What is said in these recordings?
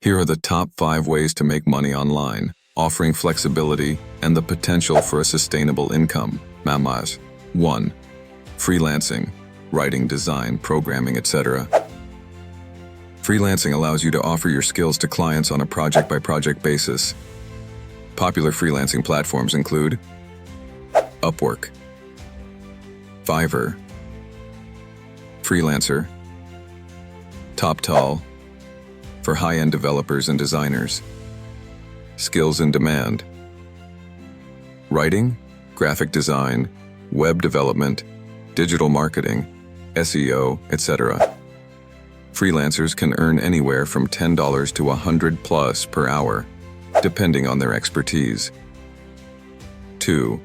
Here are the top 5 ways to make money online, offering flexibility and the potential for a sustainable income. Mamaz. 1. Freelancing, writing, design, programming, etc. Freelancing allows you to offer your skills to clients on a project-by-project basis. Popular freelancing platforms include Upwork, Fiverr, Freelancer, TopTal for high-end developers and designers. Skills in demand: writing, graphic design, web development, digital marketing, SEO, etc. Freelancers can earn anywhere from $10 to $100+ per hour, depending on their expertise. 2.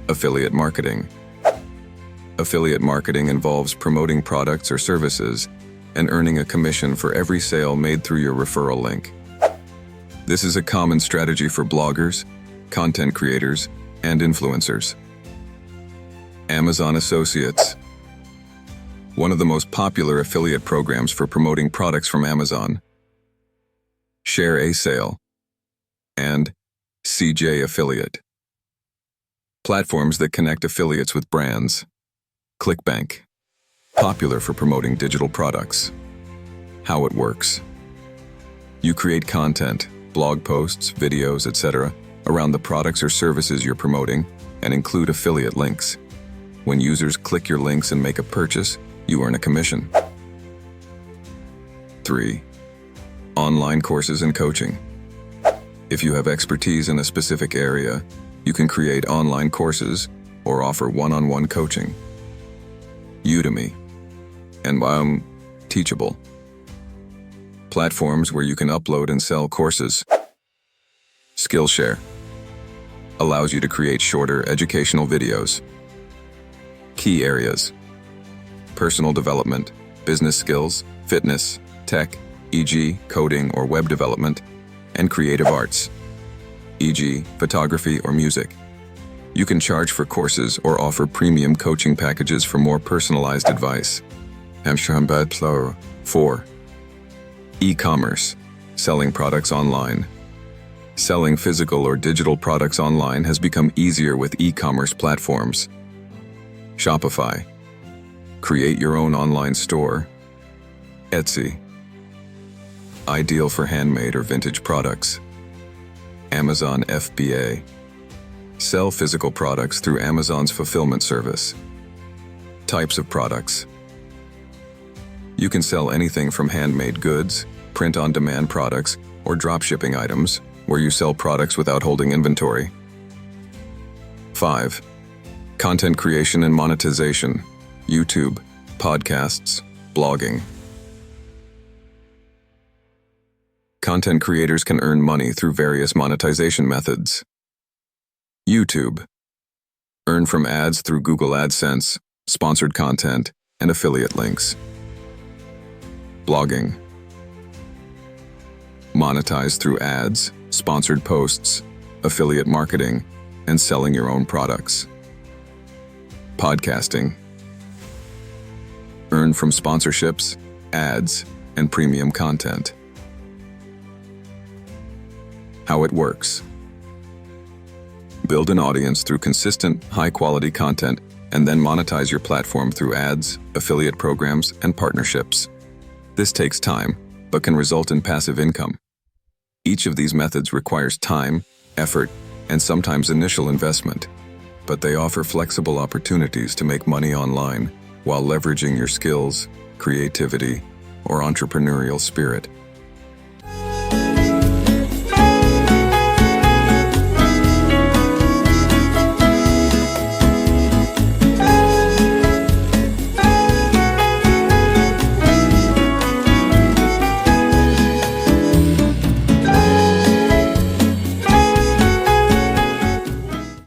Affiliate marketing. Affiliate marketing involves promoting products or services and earning a commission for every sale made through your referral link. This is a common strategy for bloggers, content creators, and influencers. Amazon Associates. One of the most popular affiliate programs for promoting products from Amazon. Share a Sale and CJ Affiliate. Platforms that connect affiliates with brands. ClickBank. Popular for promoting digital products. How it works. You create content, blog posts, videos, etc. around the products or services you're promoting and include affiliate links. When users click your links and make a purchase, you earn a commission. 3. Online courses and coaching. If you have expertise in a specific area, you can create online courses or offer one-on-one coaching. Udemy and Teachable. Platforms where you can upload and sell courses. Skillshare allows you to create shorter educational videos. Key areas: personal development, business skills, fitness, tech, e.g. coding or web development, and creative arts, e.g. photography or music. You can charge for courses or offer premium coaching packages for more personalized advice. 4. E-commerce, selling products online. Selling physical or digital products online has become easier with e-commerce platforms. Shopify. Create your own online store. Etsy. Ideal for handmade or vintage products. Amazon FBA. Sell physical products through Amazon's fulfillment service. Types of products. You can sell anything from handmade goods, print-on-demand products, or dropshipping items, where you sell products without holding inventory. 5. Content creation and monetization. YouTube, podcasts, blogging. Content creators can earn money through various monetization methods. YouTube. Earn from ads through Google AdSense, sponsored content, and affiliate links. Blogging. Monetize through ads, sponsored posts, affiliate marketing, and selling your own products. Podcasting. Earn from sponsorships, ads, and premium content. How it works. Build an audience through consistent, high-quality content, and then monetize your platform through ads, affiliate programs, and partnerships. This takes time, but can result in passive income. Each of these methods requires time, effort, and sometimes initial investment, but they offer flexible opportunities to make money online while leveraging your skills, creativity, or entrepreneurial spirit.